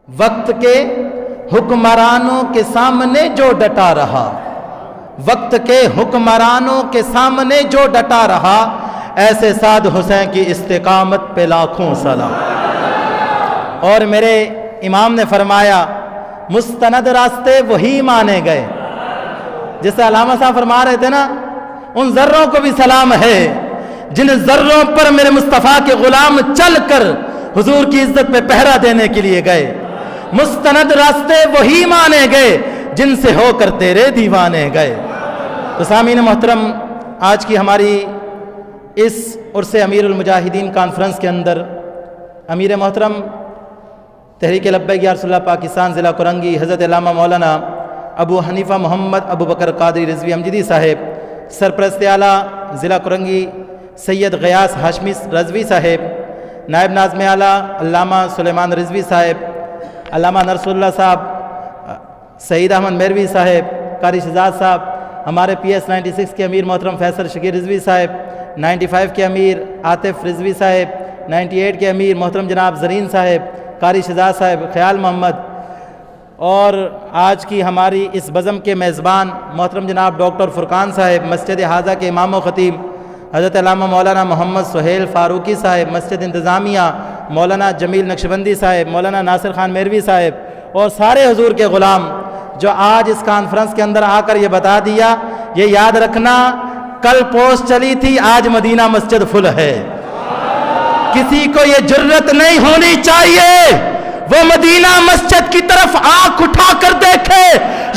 وقت کے حکمرانوں کے سامنے جو ڈٹا رہا، وقت کے حکمرانوں کے سامنے جو ڈٹا رہا، ایسے سعد حسین کی استقامت پہ لاکھوں سلام۔ اور میرے امام نے فرمایا مستند راستے وہی مانے گئے، جیسے علامہ صاحب فرما رہے تھے نا، ان ذروں کو بھی سلام ہے جن ذروں پر میرے مصطفیٰ کے غلام چل کر حضور کی عزت پہ پہرا دینے کے لیے گئے۔ مستند راستے وہی مانے گئے جن سے ہو کر تیرے دیوانے گئے۔ تو سامعین محترم، آج کی ہماری اس عرس امیر المجاہدین کانفرنس کے اندر امیر محترم تحریک لبیک یا رسول اللہ پاکستان ضلع کرنگی حضرت علامہ مولانا ابو حنیفہ محمد ابو بکر قادری رضوی امجدی صاحب، سرپرست اعلیٰ ضلع کرنگی سید غیاث ہاشمی رضوی صاحب، نائب ناظم اعلیٰ علامہ سلیمان رضوی صاحب، علامہ نرس اللہ صاحب، سعید احمد میروی صاحب، قاری شہزاد صاحب، ہمارے پی ایس 96 کے امیر محترم فیصل شکیر رضوی صاحب، 95 کے امیر عاطف رضوی صاحب، 98 کے امیر محترم جناب زرین صاحب، قاری شہزاد صاحب، خیال محمد، اور آج کی ہماری اس بزم کے میزبان محترم جناب ڈاکٹر فرقان صاحب، مسجد حاضہ کے امام و خطیب حضرت علامہ مولانا محمد سہیل فاروقی صاحب، مسجد انتظامیہ مولانا جمیل نقشبندی صاحب، مولانا ناصر خان میروی صاحب، اور سارے حضور کے غلام جو آج اس کانفرنس کے اندر آ کر یہ بتا دیا، یہ یاد رکھنا کل پوسٹ چلی تھی، آج مدینہ مسجد فل ہے۔ کسی کو یہ جرت نہیں ہونی چاہیے وہ مدینہ مسجد کی طرف آنکھ اٹھا کر دیکھے،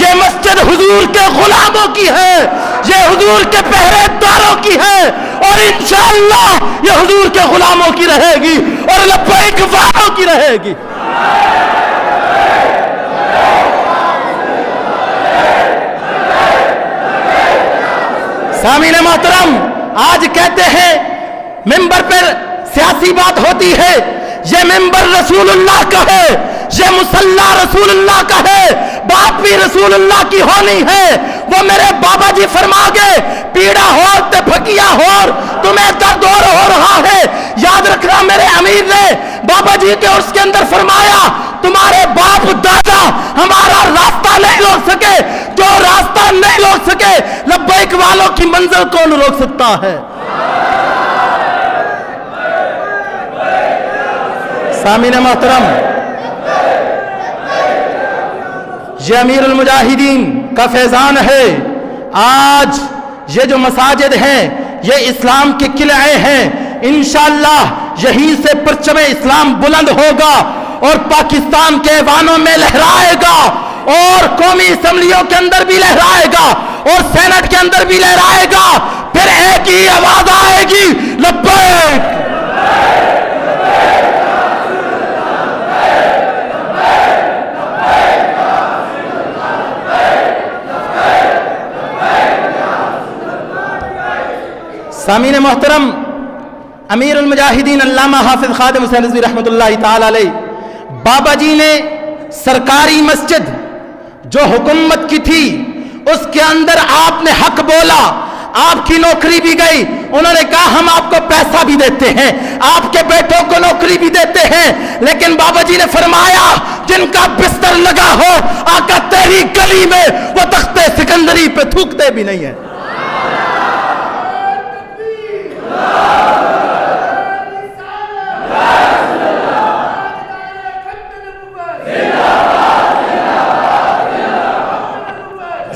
یہ مسجد حضور کے غلاموں کی ہے، یہ حضور کے پہرے داروں کی ہے، اور انشاءاللہ یہ حضور کے غلاموں کی رہے گی اور لبیک والوں کی رہے گی۔ سامعین محترم، آج کہتے ہیں ممبر پر سیاسی بات ہوتی ہے، یہ ممبر رسول اللہ کا ہے، یہ مصلی رسول اللہ کا ہے، بات بھی رسول اللہ کی ہونی ہے۔ وہ میرے بابا جی فرما گئے، پیڑا ہور تے پھکیا ہور، تمہیں درد اور ہو رہا ہے۔ یاد رکھنا میرے امیر نے بابا جی کے عرس کے اندر فرمایا، تمہارے باپ دادا ہمارا راستہ نہیں روک سکے، جو راستہ نہیں روک سکے لبیک والوں کی منزل کون روک سکتا ہے؟ سامعین محترم، یہ امیر المجاہدین کا فیضان ہے۔ آج یہ جو مساجد ہیں یہ اسلام کے قلعے ہیں، انشاءاللہ یہیں سے پرچم اسلام بلند ہوگا اور پاکستان کے ایوانوں میں لہرائے گا، اور قومی اسمبلیوں کے اندر بھی لہرائے گا، اور سینٹ کے اندر بھی لہرائے گا۔ پھر ایک ہی آواز آئے گی، لبیک۔ سامعین محترم، امیر المجاہدین علامہ حافظ خادم حسین رضوی رحمۃ اللہ تعالی علیہ، بابا جی نے سرکاری مسجد جو حکومت کی تھی اس کے اندر آپ نے حق بولا، آپ کی نوکری بھی گئی، انہوں نے کہا ہم آپ کو پیسہ بھی دیتے ہیں، آپ کے بیٹوں کو نوکری بھی دیتے ہیں، لیکن بابا جی نے فرمایا جن کا بستر لگا ہو آقا تیری گلی میں وہ تخت سکندری پہ تھوکتے بھی نہیں ہیں۔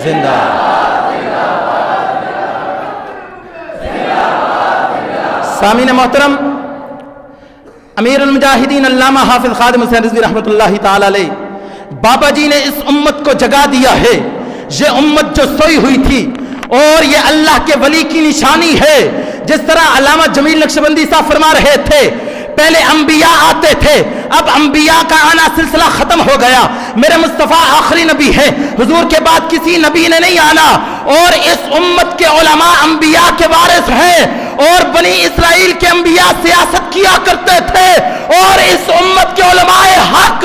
زندہ سامعین محترم، امیر المجاہدین علامہ حافظ خادم حسین رضوی رحمۃ اللہ تعالی علیہ، بابا جی نے اس امت کو جگا دیا ہے۔ یہ امت جو سوئی ہوئی تھی اور یہ اللہ کے ولی کی نشانی ہے، جس طرح علامہ جمیل نقشبندی صاحب فرما رہے تھے، پہلے انبیاء آتے تھے، اب انبیاء کا آنا سلسلہ ختم ہو گیا، میرے مصطفیٰ آخری نبی ہے، حضور کے بعد کسی نبی نے نہیں آنا، اور اس امت کے علماء انبیاء کے وارث ہیں، اور بنی اسرائیل کے انبیاء سیاست کیا کرتے تھے، اور اس امت کے علماء حق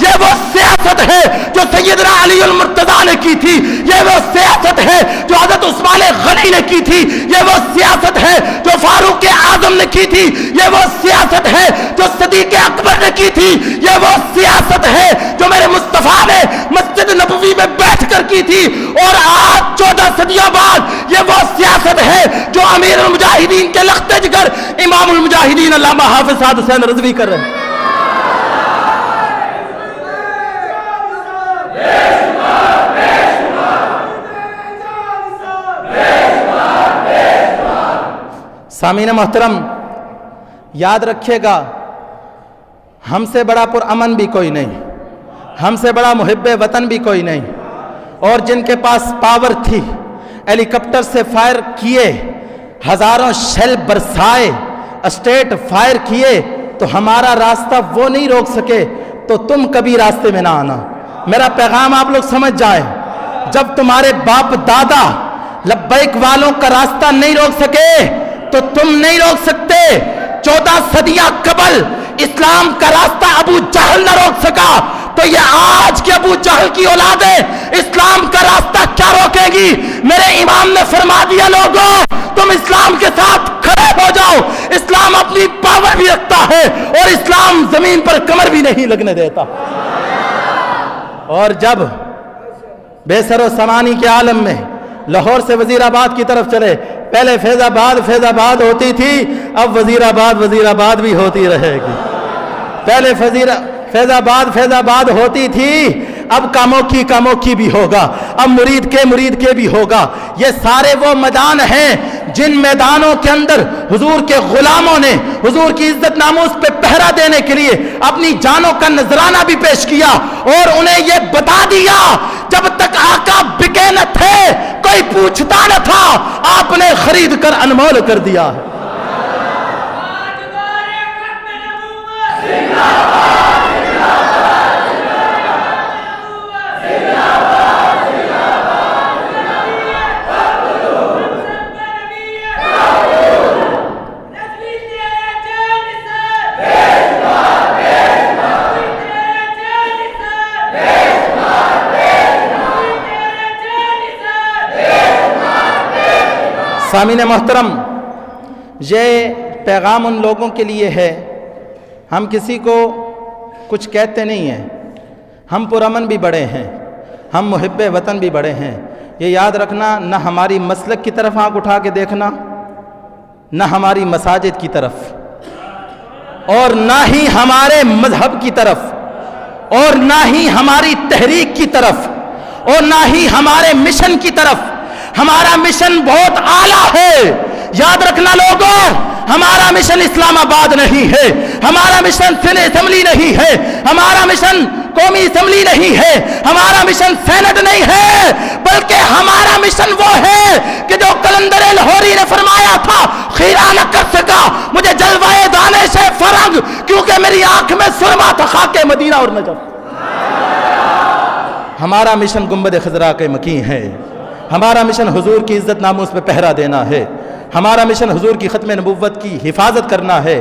یہ وہ سیاست ہے جو سیدنا علی المرتضیٰ نے کی تھی، یہ وہ سیاست ہے جو حضرت عثمان غنی نے کی تھی، یہ وہ سیاست ہے جو فاروق اعظم نے کی تھی، یہ وہ سیاست ہے جو صدیق اکبر نے کی تھی، یہ وہ سیاست ہے جو میرے مصطفیٰ نے مسجد نبوی میں بیٹھ کر کی تھی، اور آج 14 صدیوں بعد یہ وہ سیاست ہے جو امیر المجاہدین کے لخت جگر امام المجاہدین علامہ حافظ سعد حسین رضوی کر رہے ہیں۔ سامعین محترم، یاد رکھیے گا، ہم سے بڑا پرامن بھی کوئی نہیں، ہم سے بڑا محب وطن بھی کوئی نہیں، اور جن کے پاس پاور تھی ہیلی کاپٹر سے فائر کیے، ہزاروں شیل برسائے، اسٹیٹ فائر کیے، تو ہمارا راستہ وہ نہیں روک سکے، تو تم کبھی راستے میں نہ آنا۔ میرا پیغام آپ لوگ سمجھ جائیں، جب تمہارے باپ دادا لبیک والوں کا راستہ نہیں روک سکے تو تم نہیں روک سکتے۔ 14 صدیاں قبل اسلام کا راستہ ابو جہل نہ روک سکا، تو یہ آج کے ابو جہل کی اولادیں اسلام کا راستہ کیا روکے گی؟ میرے امام نے فرما دیا، لوگوں تم اسلام کے ساتھ کھڑے ہو جاؤ، اسلام اپنی پاور بھی رکھتا ہے اور اسلام زمین پر کمر بھی نہیں لگنے دیتا۔ اور جب بے سر و سامانی کے عالم میں لاہور سے وزیر آباد کی طرف چلے، پہلے فیض آباد ہوتی تھی، اب وزیر آباد بھی ہوتی رہے گی۔ پہلے فیض آباد ہوتی تھی، اب کاموں کی بھی ہوگا، اب مرید کے بھی ہوگا۔ یہ سارے وہ میدان ہیں جن میدانوں کے اندر حضور کے غلاموں نے حضور کی عزت ناموس پہ پہرا دینے کے لیے اپنی جانوں کا نذرانہ بھی پیش کیا، اور انہیں یہ بتا دیا جب تک آقا بکے نہ تھے کوئی پوچھتا نہ تھا، آپ نے خرید کر انمول کر دیا ہے۔ سامعین محترم، یہ پیغام ان لوگوں کے لیے ہے، ہم کسی کو کچھ کہتے نہیں ہیں، ہم پرامن بھی بڑے ہیں، ہم محب وطن بھی بڑے ہیں۔ یہ یاد رکھنا، نہ ہماری مسلک کی طرف آنکھ اٹھا کے دیکھنا، نہ ہماری مساجد کی طرف، اور نہ ہی ہمارے مذہب کی طرف، اور نہ ہی ہماری تحریک کی طرف، اور نہ ہی ہمارے مشن کی طرف۔ ہمارا مشن بہت اعلیٰ ہے، یاد رکھنا لوگوں، ہمارا مشن اسلام آباد نہیں ہے، ہمارا مشن سینٹ اسمبلی نہیں ہے، ہمارا مشن قومی اسمبلی نہیں ہے، ہمارا مشن سینٹ نہیں ہے، بلکہ ہمارا مشن وہ ہے کہ جو قلندر لاہوری نے فرمایا تھا، خیرہ نہ کر سکا مجھے جلوائے دانش فرنگ، کیونکہ میری آنکھ میں سرما تھا خاک مدینہ اور نجف۔ ہمارا مشن گنبد خضرا کے مکین ہے، ہمارا مشن حضور کی عزت ناموس پہ پہرا دینا ہے، ہمارا مشن حضور کی ختم نبوت کی حفاظت کرنا ہے۔